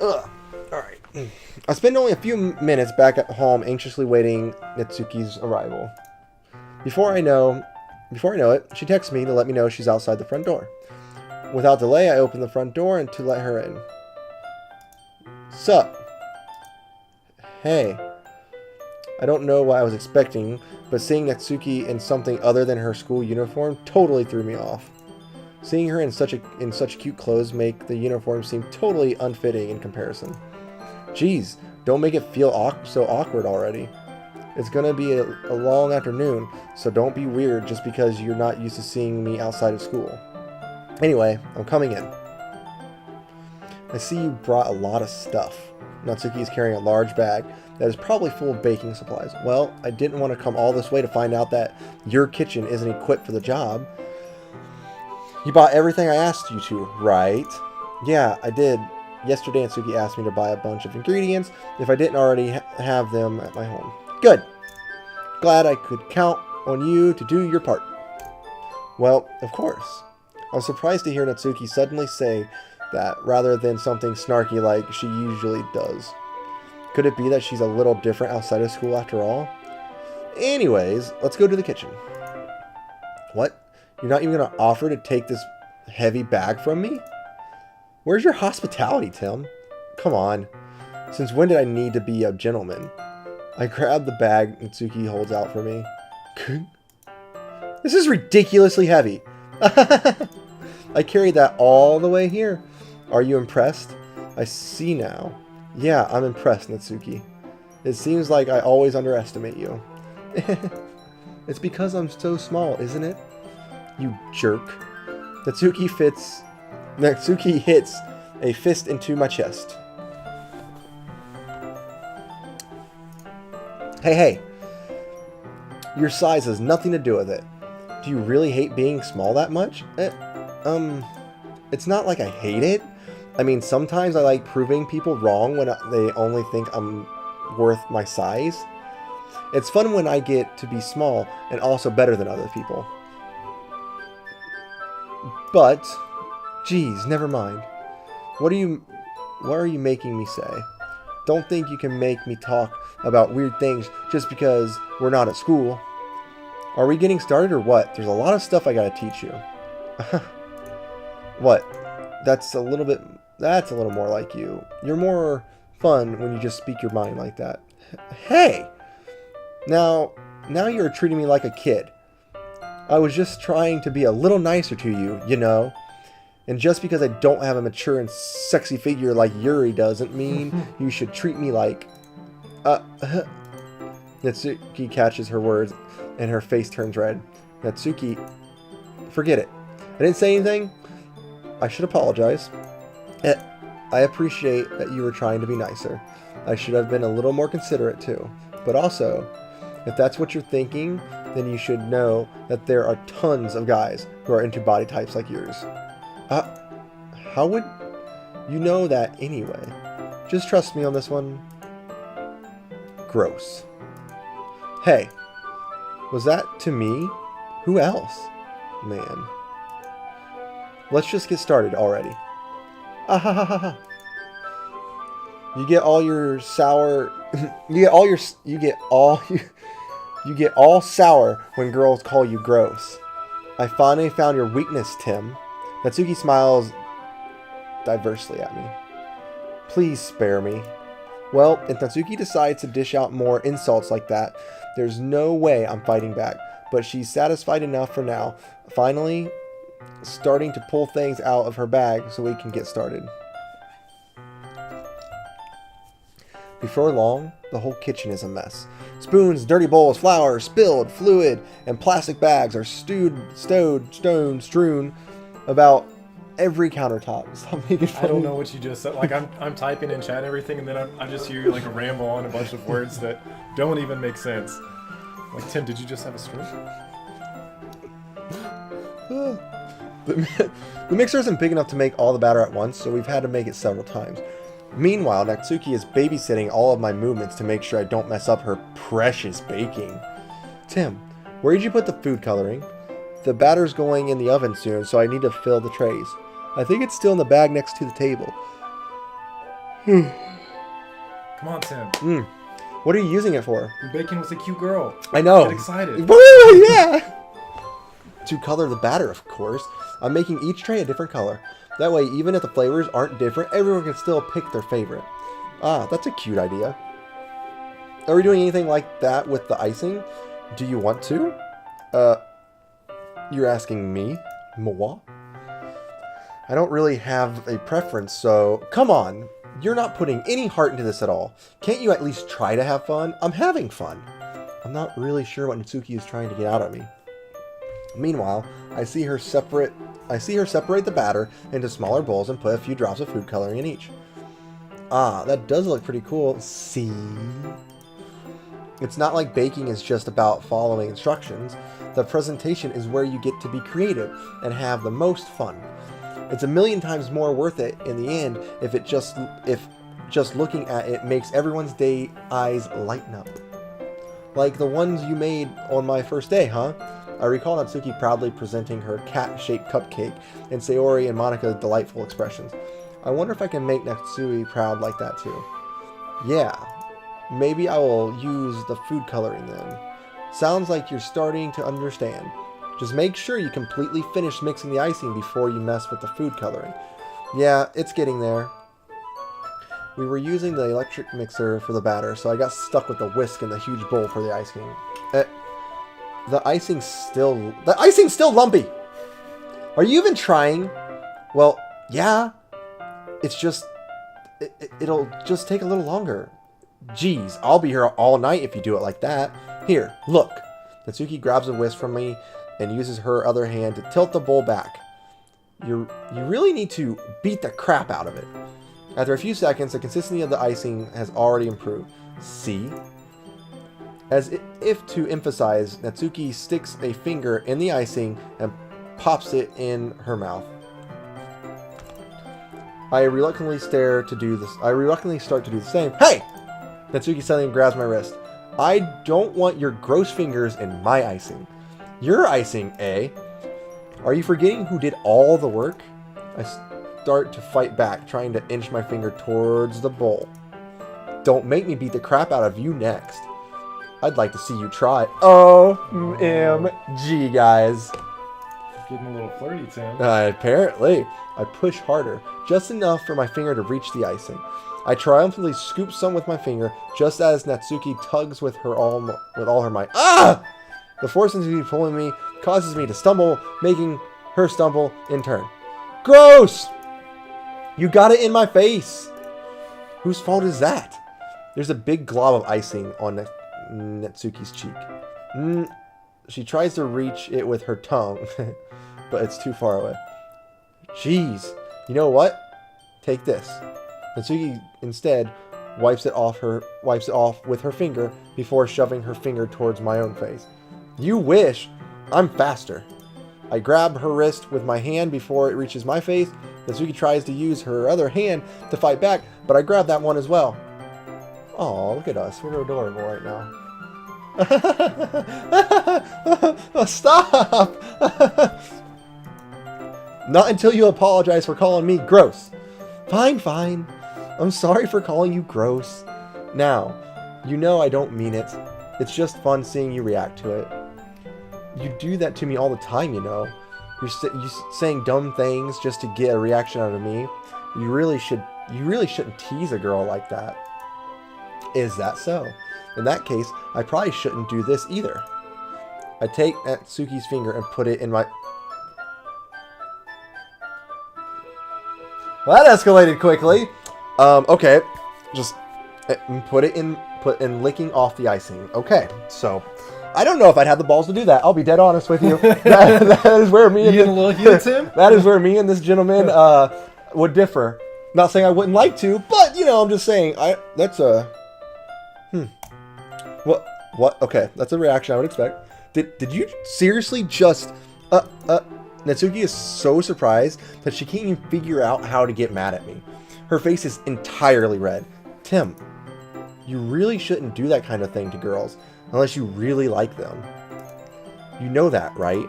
Ugh. Alright. I spend only a few minutes back at home anxiously waiting Natsuki's arrival. Before I know it, she texts me to let me know she's outside the front door. Without delay, I open the front door and to let her in. Sup? Hey. I don't know what I was expecting, but seeing Natsuki in something other than her school uniform totally threw me off. Seeing her in such cute clothes make the uniform seem totally unfitting in comparison. Jeez, don't make it feel so awkward already. It's gonna be a long afternoon, so don't be weird just because you're not used to seeing me outside of school. Anyway, I'm coming in. I see you brought a lot of stuff. Natsuki is carrying a large bag that is probably full of baking supplies. Well, I didn't want to come all this way to find out that your kitchen isn't equipped for the job. You bought everything I asked you to, right? Yeah, I did. Yesterday, Natsuki asked me to buy a bunch of ingredients if I didn't already have them at my home. Good. Glad I could count on you to do your part. Well, of course. I was surprised to hear Natsuki suddenly say that rather than something snarky like she usually does. Could it be that she's a little different outside of school after all? Anyways, let's go to the kitchen. What? You're not even going to offer to take this heavy bag from me? Where's your hospitality, Tim? Come on. Since when did I need to be a gentleman? I grab the bag Natsuki holds out for me. This is ridiculously heavy. I carried that all the way here. Are you impressed? I see now. Yeah, I'm impressed, Natsuki. It seems like I always underestimate you. It's because I'm so small, isn't it? You jerk. Natsuki hits a fist into my chest. Hey. Your size has nothing to do with it. Do you really hate being small that much? It's not like I hate it. I mean, sometimes I like proving people wrong when they only think I'm worth my size. It's fun when I get to be small and also better than other people. But, geez, never mind. What are you making me say? Don't think you can make me talk about weird things just because we're not at school. Are we getting started or what? There's a lot of stuff I gotta teach you. What? That's a little more like you. You're more fun when you just speak your mind like that. Hey! Now you're treating me like a kid. I was just trying to be a little nicer to you, you know? And just because I don't have a mature and sexy figure like Yuri doesn't mean you should treat me like... Natsuki catches her words and her face turns red. Natsuki, forget it. I didn't say anything. I should apologize. I appreciate that you were trying to be nicer. I should have been a little more considerate too. But also, if that's what you're thinking, then you should know that there are tons of guys who are into body types like yours. How would you know that anyway? Just trust me on this one. Gross. Hey, was that to me? Who else? Man. Let's just get started already. You get all sour when girls call you gross. I finally found your weakness, Tim. Natsuki smiles diversely at me. Please spare me. Well, if Natsuki decides to dish out more insults like that, there's no way I'm fighting back. But she's satisfied enough for now. Finally, starting to pull things out of her bag so we can get started. Before long, the whole kitchen is a mess. Spoons, dirty bowls, flour, spilled, fluid, and plastic bags are strewn about every countertop. Stop making fun. I don't know what you just said. Like I'm typing in chat and everything, and then I just hear you like a ramble on a bunch of words that don't even make sense. Like, Tim, did you just have a stroke? The mixer isn't big enough to make all the batter at once, so we've had to make it several times. Meanwhile, Natsuki is babysitting all of my movements to make sure I don't mess up her precious baking. Tim, where did you put the food coloring? The batter's going in the oven soon, so I need to fill the trays. I think it's still in the bag next to the table. Come on, Tim. What are you using it for? Your bacon was a cute girl. I know. Get excited. Woo, yeah! To color the batter, of course. I'm making each tray a different color. That way, even if the flavors aren't different, everyone can still pick their favorite. Ah, that's a cute idea. Are we doing anything like that with the icing? Do you want to? You're asking me? Moi? I don't really have a preference, so come on. You're not putting any heart into this at all. Can't you at least try to have fun? I'm having fun. I'm not really sure what Natsuki is trying to get out of me. Meanwhile, I see her separate the batter into smaller bowls and put a few drops of food coloring in each. Ah, that does look pretty cool. See? It's not like baking is just about following instructions. The presentation is where you get to be creative and have the most fun. It's a million times more worth it in the end if just looking at it makes everyone's eyes lighten up. Like the ones you made on my first day, huh? I recall Natsuki proudly presenting her cat-shaped cupcake and Sayori and Monika's delightful expressions. I wonder if I can make Natsuki proud like that too. Yeah, maybe I will use the food coloring then. Sounds like you're starting to understand. Just make sure you completely finish mixing the icing before you mess with the food coloring. Yeah, it's getting there. We were using the electric mixer for the batter, so I got stuck with the whisk and the huge bowl for the icing. The icing's still lumpy! Are you even trying? Well, yeah. It's just... It'll just take a little longer. Jeez, I'll be here all night if you do it like that. Here, look. Natsuki grabs a whisk from me and uses her other hand to tilt the bowl back. You really need to beat the crap out of it. After a few seconds, the consistency of the icing has already improved. See? As if to emphasize, Natsuki sticks a finger in the icing and pops it in her mouth. I reluctantly start to do the same. Hey! Natsuki suddenly grabs my wrist. I don't want your gross fingers in my icing. Your icing, eh? Are you forgetting who did all the work? I start to fight back, trying to inch my finger towards the bowl. Don't make me beat the crap out of you next. I'd like to see you try. OMG, guys. Getting a little flirty, Tim. Apparently. I push harder, just enough for my finger to reach the icing. I triumphantly scoop some with my finger, just as Natsuki tugs with all her might. Ah! The force Natsuki pulling me causes me to stumble, making her stumble in turn. Gross! You got it in my face! Whose fault is that? There's a big glob of icing on Natsuki's cheek. She tries to reach it with her tongue, but it's too far away. Jeez, you know what? Take this. Natsuki instead wipes it off with her finger before shoving her finger towards my own face. You wish. I'm faster. I grab her wrist with my hand before it reaches my face. Natsuki tries to use her other hand to fight back, but I grab that one as well. Aw, look at us. We're adorable right now. Stop! Not until you apologize for calling me gross. Fine, fine. I'm sorry for calling you gross. Now, you know I don't mean it. It's just fun seeing you react to it. You do that to me all the time, you know. You're saying dumb things just to get a reaction out of me. You really shouldn't tease a girl like that. Is that so? In that case, I probably shouldn't do this either. I take Natsuki's finger and put it in my... Well, that escalated quickly. Okay. Just put in licking off the icing. Okay, so... I don't know if I'd have the balls to do that. I'll be dead honest with you. that is where me and that is where me and this gentleman would differ. Not saying I wouldn't like to, but you know, I'm just saying that's a What? Okay, that's a reaction I would expect. Did you seriously just Natsuki is so surprised that she can't even figure out how to get mad at me. Her face is entirely red. Tim, you really shouldn't do that kind of thing to girls. Unless you really like them. You know that, right?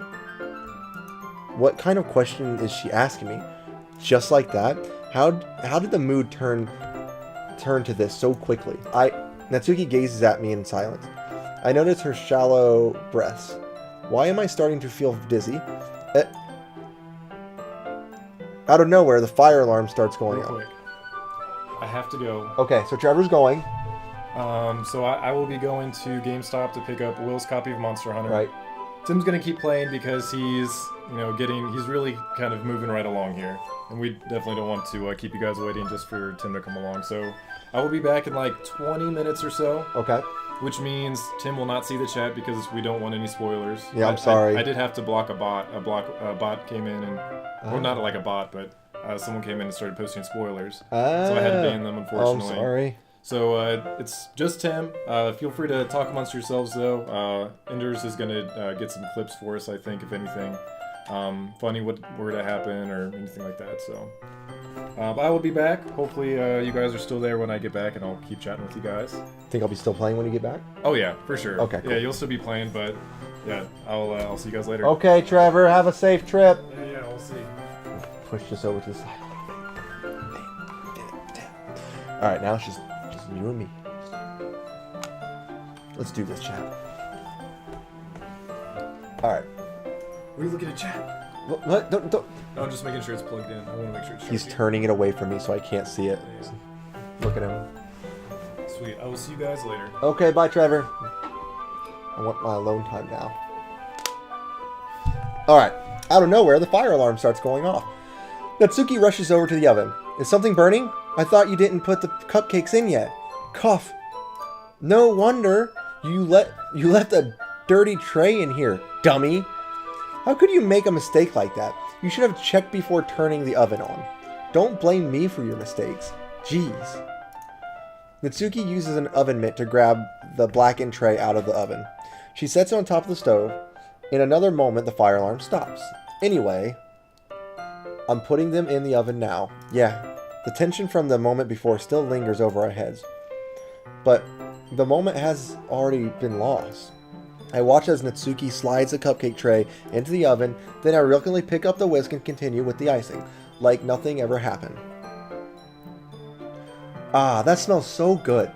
What kind of question is she asking me? Just like that? How did the mood turn turn to this so quickly. Natsuki gazes at me in silence. I notice her shallow breaths. Why am I starting to feel dizzy? Out of nowhere, the fire alarm starts going Real off. quick. I have to go. Okay, so Trevor's going. So I will be going to GameStop to pick up Will's copy of Monster Hunter. Right. Tim's gonna keep playing because he's, he's really kind of moving right along here, and we definitely don't want to keep you guys waiting just for Tim to come along. So I will be back in like 20 minutes or so. Okay. Which means Tim will not see the chat because we don't want any spoilers. Yeah, I'm sorry. I did have to block a bot. A bot came in and, well, not like a bot, but someone came in and started posting spoilers. So I had to ban them, unfortunately. I'm sorry. So it's just Tim. Feel free to talk amongst yourselves, though. Enders is gonna get some clips for us, I think, if anything. Funny what were to happen or anything like that. So, but I will be back. Hopefully, you guys are still there when I get back, and I'll keep chatting with you guys. Think I'll be still playing when you get back? Oh yeah, for sure. Okay, cool. Yeah, you'll still be playing, but yeah, I'll see you guys later. Okay, Trevor, have a safe trip. Yeah, we'll see. Push this over to the side. All right, now it's just you and me. Let's do this, chat. All right. Were you looking at chat? What? Don't. No, I'm just making sure it's plugged in. I want to make sure it's He's charging. turning it away from me so I can't see it. Yeah. Look at him. Sweet. I will see you guys later. Okay, bye, Trevor. I want my alone time now. All right. Out of nowhere, the fire alarm starts going off. Natsuki rushes over to the oven. Is something burning? I thought you didn't put the cupcakes in yet. Cough. No wonder you left a dirty tray in here, dummy. How could you make a mistake like that? You should have checked before turning the oven on. Don't blame me for your mistakes. Jeez. Natsuki uses an oven mitt to grab the blackened tray out of the oven. She sets it on top of the stove. In another moment, the fire alarm stops. Anyway, I'm putting them in the oven now. Yeah, the tension from the moment before still lingers over our heads. But the moment has already been lost. I watch as Natsuki slides the cupcake tray into the oven, then I reluctantly pick up the whisk and continue with the icing, like nothing ever happened. Ah, that smells so good.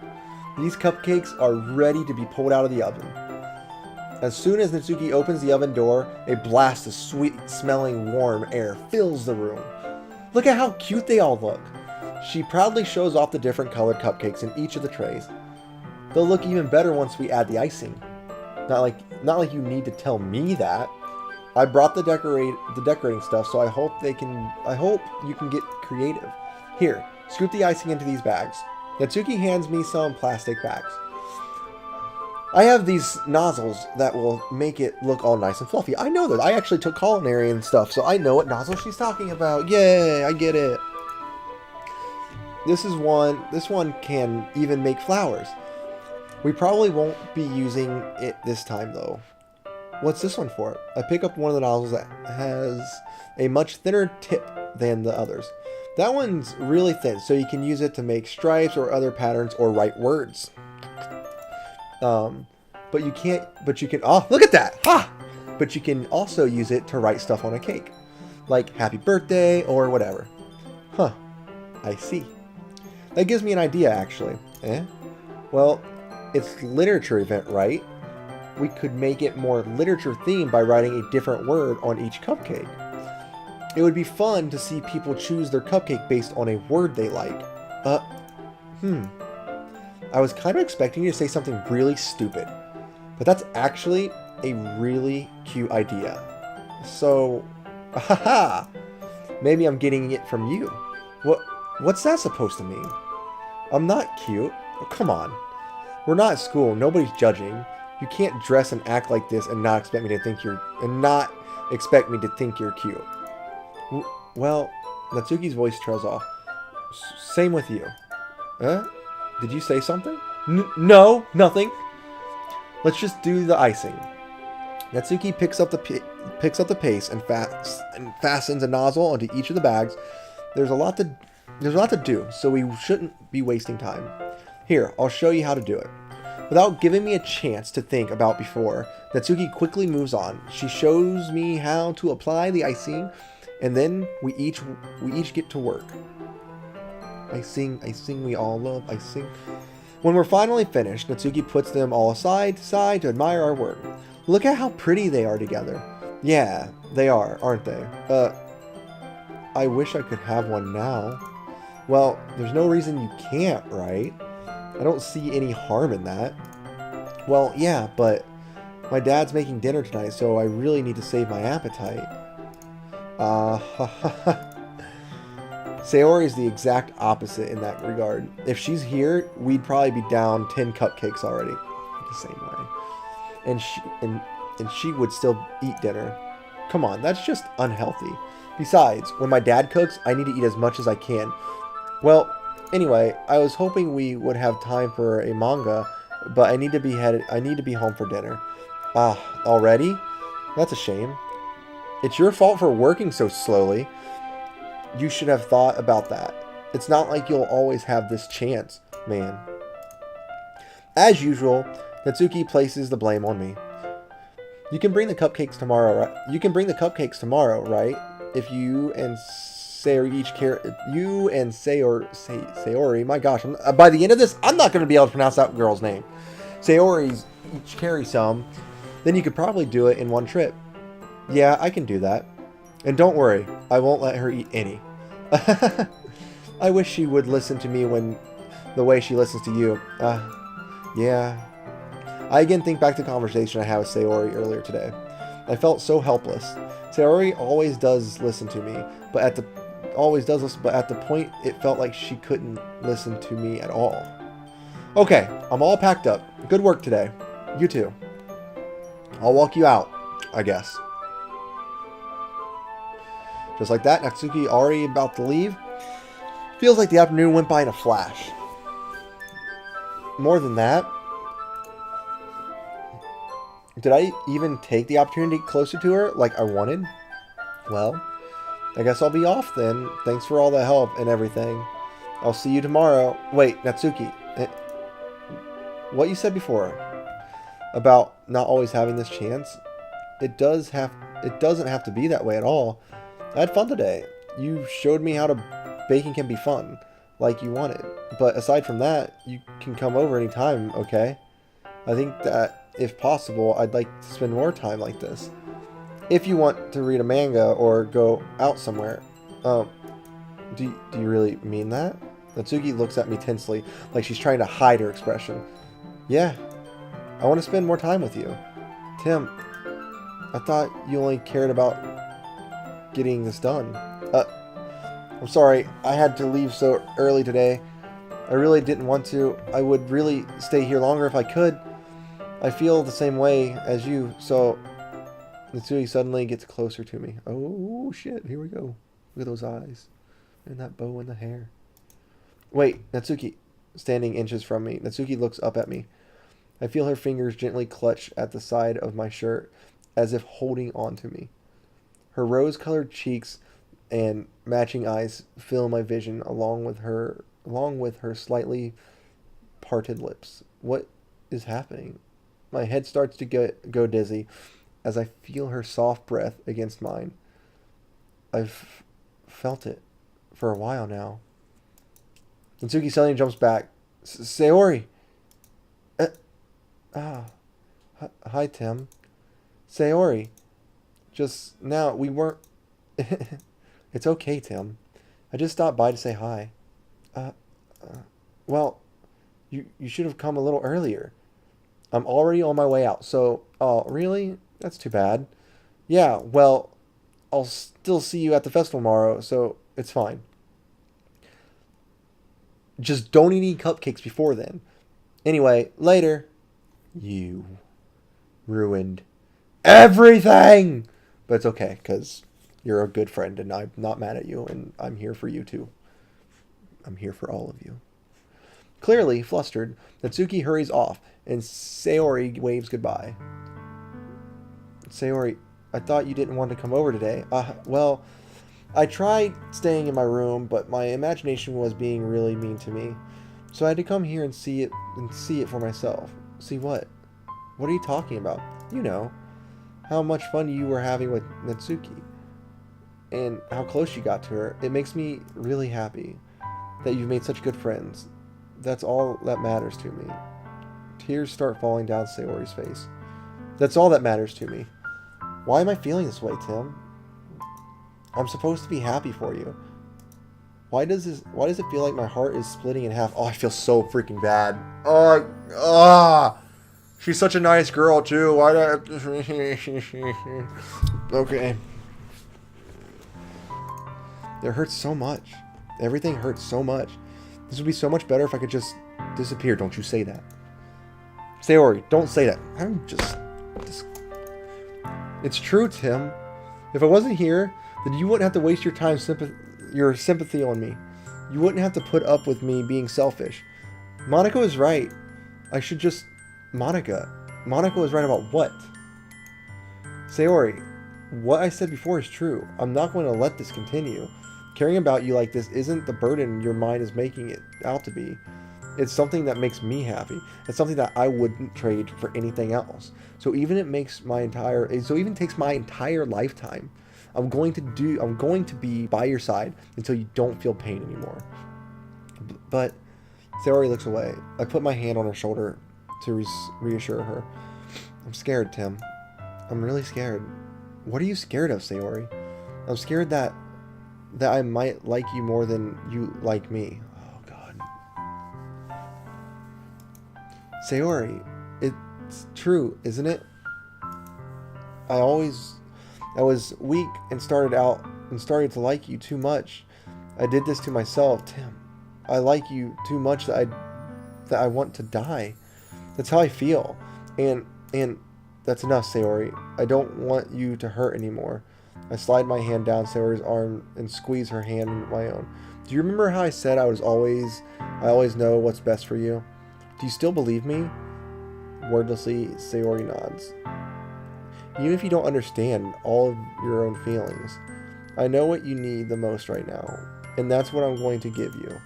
These cupcakes are ready to be pulled out of the oven. As soon as Natsuki opens the oven door, a blast of sweet-smelling warm air fills the room. Look at how cute they all look. She proudly shows off the different colored cupcakes in each of the trays. They'll look even better once we add the icing. Not like you need to tell me that. I brought the decorating stuff, so I hope you can get creative. Here, scoop the icing into these bags. Natsuki hands me some plastic bags. I have these nozzles that will make it look all nice and fluffy. I know that. I actually took culinary and stuff, so I know what nozzle she's talking about. Yay, I get it. This one can even make flowers. We probably won't be using it this time though. What's this one for? I pick up one of the nozzles that has a much thinner tip than the others. That one's really thin, so you can use it to make stripes or other patterns or write words. But you can, oh, look at that! Ha! But you can also use it to write stuff on a cake. Like happy birthday or whatever. Huh. I see. That gives me an idea, actually. Well, it's literature event, right? We could make it more literature themed by writing a different word on each cupcake. It would be fun to see people choose their cupcake based on a word they like. I was kind of expecting you to say something really stupid, but that's actually a really cute idea. So, haha, maybe I'm getting it from you. What's that supposed to mean? I'm not cute. Oh, come on. We're not at school. Nobody's judging. You can't dress and act like this and not expect me to think you're cute. Well, Natsuki's voice trails off. Same with you. Did you say something? No, nothing. Let's just do the icing. Natsuki picks up the paste and fastens a nozzle onto each of the bags. There's a lot to do, so we shouldn't be wasting time. Here, I'll show you how to do it. Without giving me a chance to think about before, Natsuki quickly moves on. She shows me how to apply the icing, and then we each get to work. I sing, we all love, I sing. When we're finally finished, Natsuki puts them all aside to admire our work. Look at how pretty they are together. Yeah, they are, aren't they? I wish I could have one now. Well, there's no reason you can't, right? I don't see any harm in that. Well, yeah, but my dad's making dinner tonight, so I really need to save my appetite. Sayori is the exact opposite in that regard. If she's here, we'd probably be down 10 cupcakes already. The same way. And she would still eat dinner. Come on, that's just unhealthy. Besides, when my dad cooks, I need to eat as much as I can. Well, anyway, I was hoping we would have time for a manga, but I need to be home for dinner. Already? That's a shame. It's your fault for working so slowly. You should have thought about that. It's not like you'll always have this chance, man. As usual, Natsuki places the blame on me. You can bring the cupcakes tomorrow, right? Right? If you and Sayori, my gosh, by the end of this, I'm not going to be able to pronounce that girl's name. Sayori's each carry some, then you could probably do it in one trip. Yeah, I can do that. And don't worry, I won't let her eat any. I wish she would listen to me the way she listens to you. Yeah. I again think back to the conversation I had with Sayori earlier today. I felt so helpless. Sayori always does listen to me, but at the point it felt like she couldn't listen to me at all. Okay, I'm all packed up. Good work today. You too. I'll walk you out, I guess. Just like that, Natsuki already about to leave. Feels like the afternoon went by in a flash. More than that, did I even take the opportunity to get closer to her like I wanted? Well, I guess I'll be off then. Thanks for all the help and everything. I'll see you tomorrow. Wait, Natsuki. What you said before about not always having this chance, it doesn't have to be that way at all. I had fun today. You showed me how baking can be fun, like you wanted. But aside from that, you can come over anytime, okay? I think that, if possible, I'd like to spend more time like this. If you want to read a manga or go out somewhere. Do you really mean that? Natsuki looks at me tensely, like she's trying to hide her expression. Yeah, I want to spend more time with you. Tim, I thought you only cared about getting this done. I'm sorry, I had to leave so early today. I really didn't want to. I would really stay here longer if I could. I feel the same way as you, so... Natsuki suddenly gets closer to me. Oh, shit, here we go. Look at those eyes. And that bow in the hair. Wait, Natsuki. Standing inches from me, Natsuki looks up at me. I feel her fingers gently clutch at the side of my shirt, as if holding on to me. Her rose-colored cheeks and matching eyes fill my vision, along with her slightly parted lips. What is happening? My head starts to go dizzy as I feel her soft breath against mine. I've felt it for a while now. Natsuki suddenly jumps back. Sayori! Hi, Tim. Sayori. Just now, we weren't... It's okay, Tim. I just stopped by to say hi. Well, you should have come a little earlier. I'm already on my way out, so... Oh, really? That's too bad. Yeah, well, I'll still see you at the festival tomorrow, so it's fine. Just don't eat any cupcakes before then. Anyway, later. You ruined everything! But it's okay, because you're a good friend, and I'm not mad at you, and I'm here for you, too. I'm here for all of you. Clearly flustered, Natsuki hurries off, and Sayori waves goodbye. Sayori, I thought you didn't want to come over today. Well, I tried staying in my room, but my imagination was being really mean to me. So I had to come here and see it for myself. See what? What are you talking about? You know, how much fun you were having with Natsuki. And how close you got to her. It makes me really happy. that you've made such good friends. That's all that matters to me. Tears start falling down Sayori's face. That's all that matters to me. Why am I feeling this way, Tim? I'm supposed to be happy for you. Why does it feel like my heart is splitting in half? Oh, I feel so freaking bad. She's such a nice girl too. Why do I... Okay. It hurts so much. Everything hurts so much. This would be so much better if I could just disappear. Don't you say that. Sayori, don't say that. I'm just... It's true, Tim. If I wasn't here, then you wouldn't have to waste your time your sympathy on me. You wouldn't have to put up with me being selfish. Monica is right. I should just... Monica is right about what? Sayori, what I said before is true. I'm not going to let this continue. Caring about you like this isn't the burden your mind is making it out to be. It's something that makes me happy. It's something that I wouldn't trade for anything else. So even takes my entire lifetime. I'm going to be by your side until you don't feel pain anymore. But Sayori looks away. I put my hand on her shoulder to reassure her. I'm scared, Tim. I'm really scared. What are you scared of, Sayori? I'm scared that I might like you more than you like me. Oh, God. Sayori, it's true, isn't it? I was weak and started to like you too much. I did this to myself, Tim. I like you too much that I want to die. That's how I feel. And that's enough, Sayori. I don't want you to hurt anymore. I slide my hand down Sayori's arm and squeeze her hand in my own. Do you remember how I said I always know what's best for you? Do you still believe me? Wordlessly, Sayori nods. Even if you don't understand all of your own feelings, I know what you need the most right now, and that's what I'm going to give you.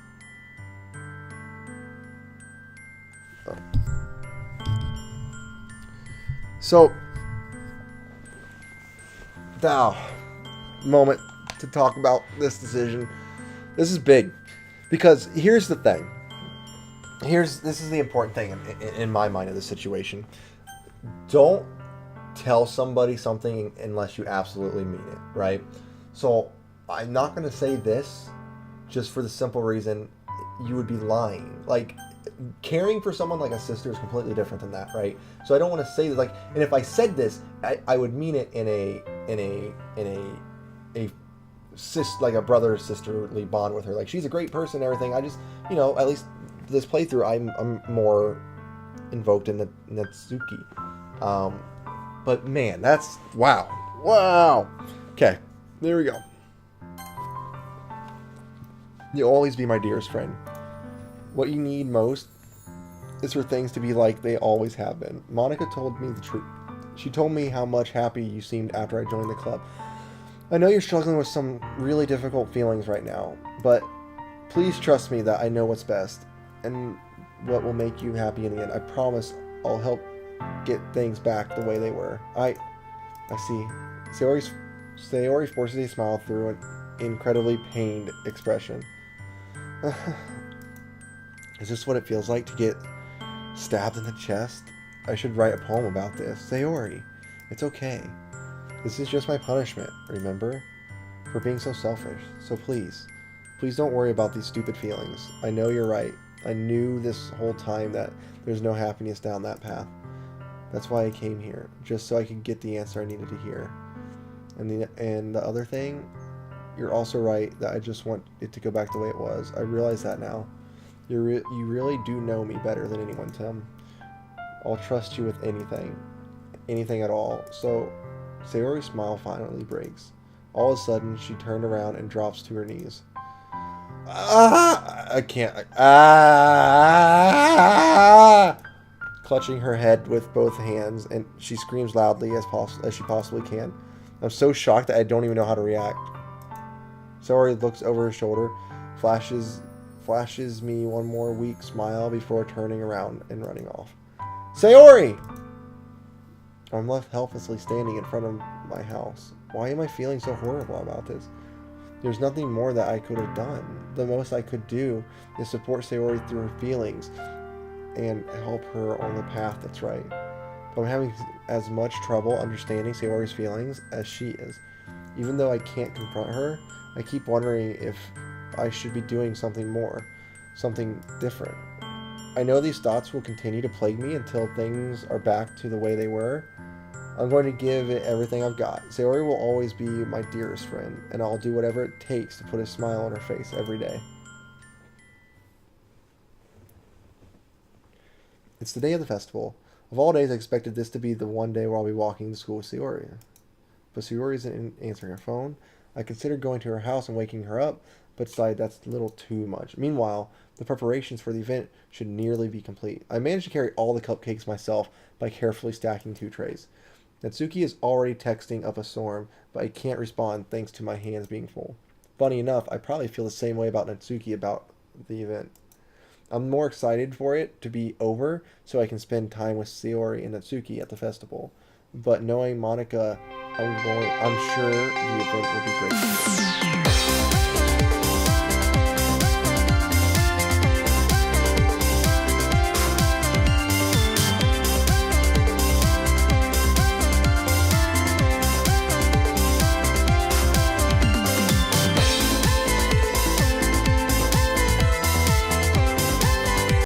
Oh. So, now, moment to talk about this decision. This is big, because here's the thing. This is the important thing in my mind of the situation. Don't tell somebody something unless you absolutely mean it, right? So I'm not going to say this just for the simple reason you would be lying. Like, caring for someone like a sister is completely different than that, right? So I don't want to say that, like, and if I said this, I would mean it in a like a brother sisterly bond with her. Like, she's a great person and everything. I just, at least this playthrough, I'm more invoked in the Natsuki. But man, that's wow. Okay, there we go. You'll always be my dearest friend. What you need most is for things to be like they always have been. Monica told me the truth. She told me how much happy you seemed after I joined the club. I know you're struggling with some really difficult feelings right now, but please trust me that I know what's best and what will make you happy in the end. I promise I'll help get things back the way they were. I see. Sayori forces a smile through an incredibly pained expression. Is this what it feels like to get stabbed in the chest? I should write a poem about this. Sayori, it's okay. This is just my punishment, remember? For being so selfish. So please don't worry about these stupid feelings. I know you're right. I knew this whole time that there's no happiness down that path. That's why I came here, just so I could get the answer I needed to hear. And the other thing, you're also right that I just want it to go back the way it was. I realize that now. You really do know me better than anyone, Tim. I'll trust you with anything at all. So, Sayori's smile finally breaks. All of a sudden, she turned around and drops to her knees. I can't. Clutching her head with both hands, and she screams loudly as she possibly can. I'm so shocked that I don't even know how to react. Sayori looks over her shoulder, flashes me one more weak smile before turning around and running off. Sayori! I'm left helplessly standing in front of my house. Why am I feeling so horrible about this? There's nothing more that I could have done. The most I could do is support Sayori through her feelings and help her on the path that's right. But I'm having as much trouble understanding Sayori's feelings as she is. Even though I can't confront her, I keep wondering if I should be doing something more, something different. I know these thoughts will continue to plague me until things are back to the way they were. I'm going to give it everything I've got. Sayori will always be my dearest friend, and I'll do whatever it takes to put a smile on her face every day. It's the day of the festival. Of all days, I expected this to be the one day where I'll be walking to school with Sayori. But Sayori isn't answering her phone. I considered going to her house and waking her up, but decided that's a little too much. Meanwhile, the preparations for the event should nearly be complete. I managed to carry all the cupcakes myself by carefully stacking 2 trays. Natsuki is already texting up a storm, but I can't respond thanks to my hands being full. Funny enough, I probably feel the same way about Natsuki about the event. I'm more excited for it to be over so I can spend time with Sayori and Natsuki at the festival. But knowing Monica, I'm sure the event will be great.